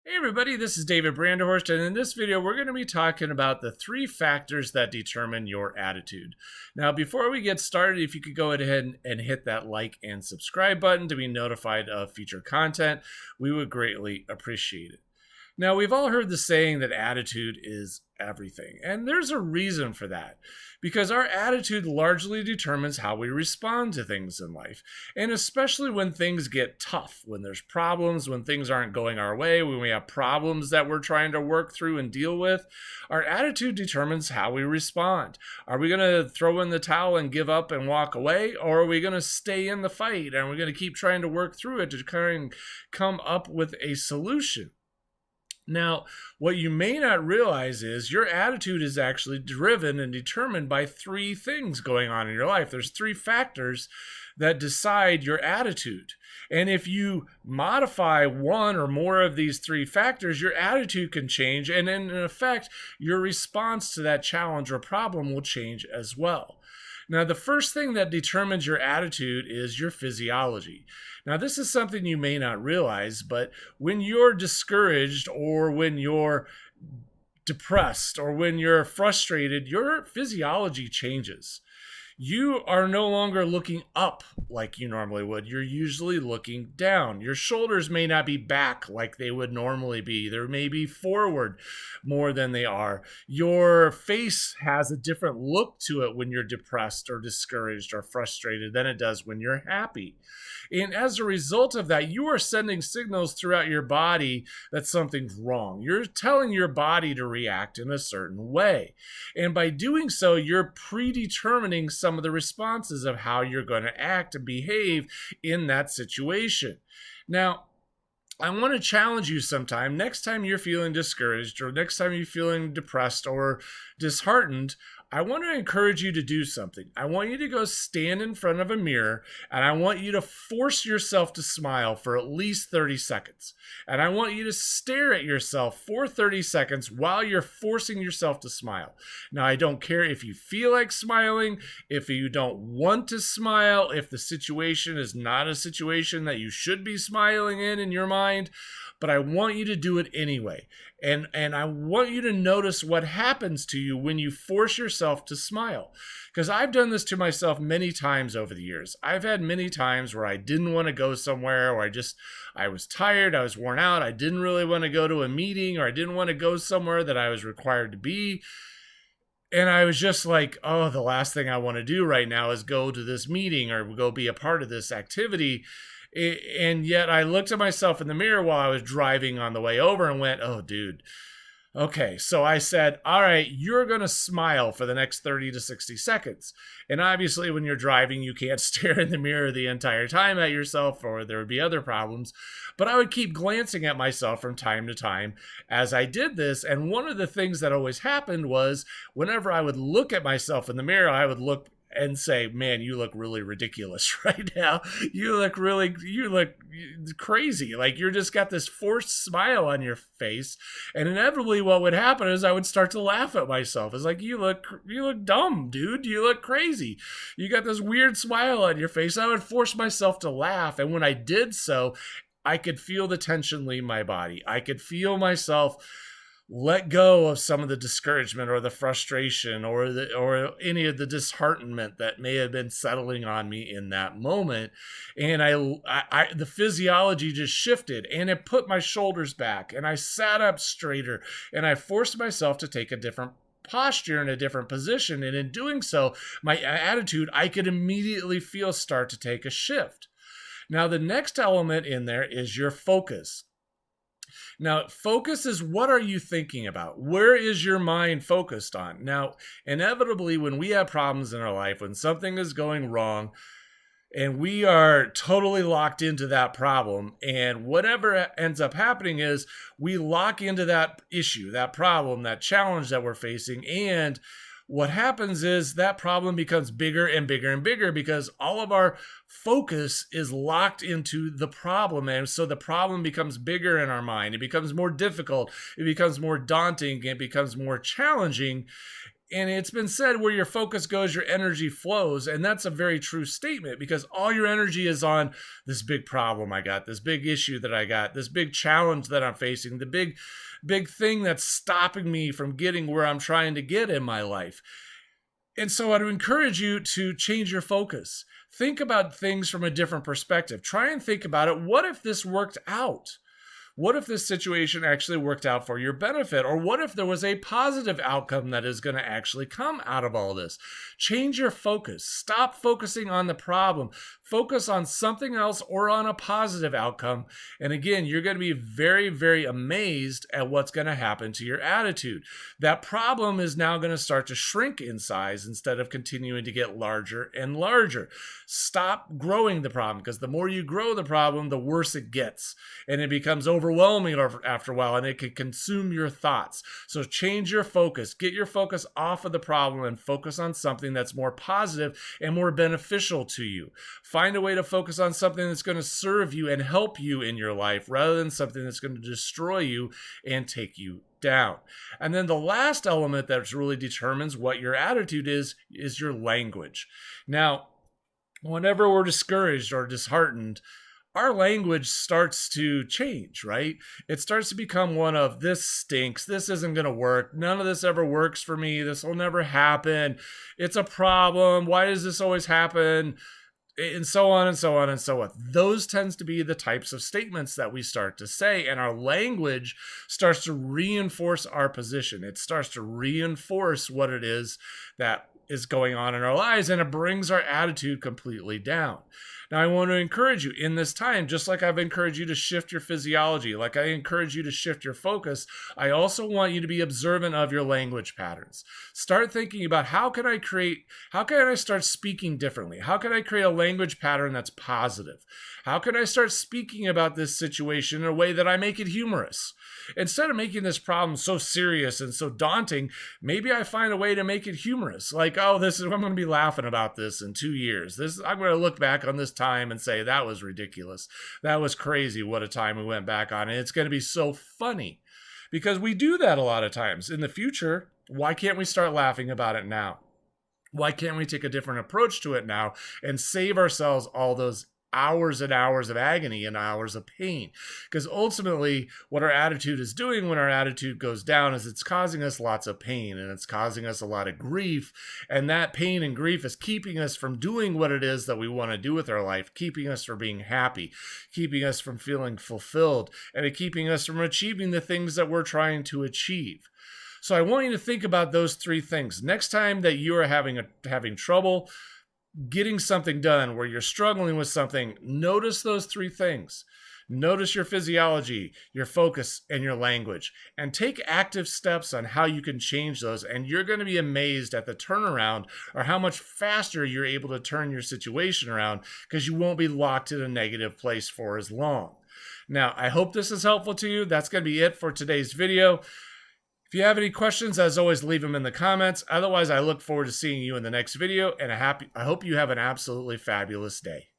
Hey everybody, this is David Branderhorst, and in this video we're going to be talking about the 3 factors that determine your attitude. Now, before we get started, if you could go ahead and hit that like and subscribe button to be notified of future content, we would greatly appreciate it. Now, we've all heard the saying that attitude is everything, and there's a reason for that, because our attitude largely determines how we respond to things in life, and especially when things get tough, when there's problems, when things aren't going our way, when we have problems that we're trying to work through and deal with, our attitude determines how we respond. Are we going to throw in the towel and give up and walk away, or are we going to stay in the fight and we're going to keep trying to work through it to kind of come up with a solution? Now, what you may not realize is your attitude is actually driven and determined by 3 things going on in your life. There's 3 factors that decide your attitude. And if you modify one or more of these 3 factors, your attitude can change. And in effect, your response to that challenge or problem will change as well. Now, the first thing that determines your attitude is your physiology. Now, this is something you may not realize, but when you're discouraged or when you're depressed or when you're frustrated, your physiology changes. You are no longer looking up like you normally would. You're usually looking down. Your shoulders may not be back like they would normally be. They may be forward more than they are. Your face has a different look to it when you're depressed or discouraged or frustrated than it does when you're happy. And as a result of that, you are sending signals throughout your body that something's wrong. You're telling your body to react in a certain way. And by doing so, you're predetermining some of the responses of how you're going to act and behave in that situation. Now, I want to challenge you sometime. Next time you're feeling discouraged or next time you're feeling depressed or disheartened, I want to encourage you to do something. I want you to go stand in front of a mirror and I want you to force yourself to smile for at least 30 seconds. And I want you to stare at yourself for 30 seconds while you're forcing yourself to smile. Now, I don't care if you feel like smiling, if you don't want to smile, if the situation is not a situation that you should be smiling in your mind, but I want you to do it anyway. And I want you to notice what happens to you when you force yourself to smile. Because I've done this to myself many times over the years. I've had many times where I didn't want to go somewhere, or I was tired, I was worn out, I didn't really want to go to a meeting, or I didn't want to go somewhere that I was required to be. And I was just like, oh, the last thing I want to do right now is go to this meeting or go be a part of this activity. And yet I looked at myself in the mirror while I was driving on the way over and went, oh, dude. Okay, so I said, all right, you're going to smile for the next 30 to 60 seconds. And obviously, when you're driving, you can't stare in the mirror the entire time at yourself, or there would be other problems. But I would keep glancing at myself from time to time as I did this. And one of the things that always happened was whenever I would look at myself in the mirror, I would look and say, man, you look really ridiculous right now. You look crazy. Like you're just got this forced smile on your face. And inevitably what would happen is I would start to laugh at myself. It's like, you look dumb, dude. You look crazy. You got this weird smile on your face. I would force myself to laugh. And when I did so, I could feel the tension leave my body. I could feel myself let go of some of the discouragement or the frustration or any of the disheartenment that may have been settling on me in that moment. And the physiology just shifted and it put my shoulders back and I sat up straighter and I forced myself to take a different posture in a different position. And in doing so, my attitude, I could immediately feel start to take a shift. Now, the next element in there is your focus. Now, focus is what are you thinking about? Where is your mind focused on? Now, inevitably, when we have problems in our life, when something is going wrong, and we are totally locked into that problem, and whatever ends up happening is we lock into that issue, that problem, that challenge that we're facing, and what happens is that problem becomes bigger and bigger and bigger because all of our focus is locked into the problem. And so the problem becomes bigger in our mind. It becomes more difficult. It becomes more daunting. It becomes more challenging. And it's been said where your focus goes, your energy flows. And that's a very true statement because all your energy is on this big problem I got, this big issue that I got, this big challenge that I'm facing, the big thing that's stopping me from getting where I'm trying to get in my life. And so I'd encourage you to change your focus. Think about things from a different perspective. Try and think about it. What if this worked out? What if this situation actually worked out for your benefit? Or what if there was a positive outcome that is going to actually come out of all this? Change your focus. Stop focusing on the problem. Focus on something else or on a positive outcome. And again, you're going to be very, very amazed at what's going to happen to your attitude. That problem is now going to start to shrink in size instead of continuing to get larger and larger. Stop growing the problem because the more you grow the problem, the worse it gets. And it becomes overwhelming after a while, and it can consume your thoughts. So change your focus. Get your focus off of the problem and focus on something that's more positive and more beneficial to you. Find a way to focus on something that's going to serve you and help you in your life rather than something that's going to destroy you and take you down. And then the last element that really determines what your attitude is your language. Now, whenever we're discouraged or disheartened, our language starts to change, right? It starts to become one of, this stinks, this isn't going to work, none of this ever works for me, this will never happen, it's a problem, why does this always happen? And so on and so on and so on. Those tends to be the types of statements that we start to say, and our language starts to reinforce our position. It starts to reinforce what it is that is going on in our lives, and it brings our attitude completely down. Now, I want to encourage you in this time, just like I've encouraged you to shift your physiology, like I encourage you to shift your focus, I also want you to be observant of your language patterns. Start thinking about how can I start speaking differently? How can I create a language pattern that's positive? How can I start speaking about this situation in a way that I make it humorous? Instead of making this problem so serious and so daunting, maybe I find a way to make it humorous. Like, oh, I'm going to be laughing about this in 2 years. I'm going to look back on this time and say, that was ridiculous. That was crazy. What a time we went back on. And it's going to be so funny because we do that a lot of times. In the future, why can't we start laughing about it now? Why can't we take a different approach to it now and save ourselves all those hours and hours of agony and hours of pain? Because ultimately what our attitude is doing when our attitude goes down is it's causing us lots of pain and it's causing us a lot of grief, and that pain and grief is keeping us from doing what it is that we want to do with our life, keeping us from being happy, keeping us from feeling fulfilled, and keeping us from achieving the things that we're trying to achieve. So I want you to think about those three things. Next time that you are having trouble getting something done, where you're struggling with something, notice those three things. Notice your physiology, your focus, and your language, and take active steps on how you can change those. And you're going to be amazed at the turnaround, or how much faster you're able to turn your situation around, because you won't be locked in a negative place for as long. Now, I hope this is helpful to you. That's going to be it for today's video. If you have any questions, as always, leave them in the comments. Otherwise, I look forward to seeing you in the next video, and I hope you have an absolutely fabulous day.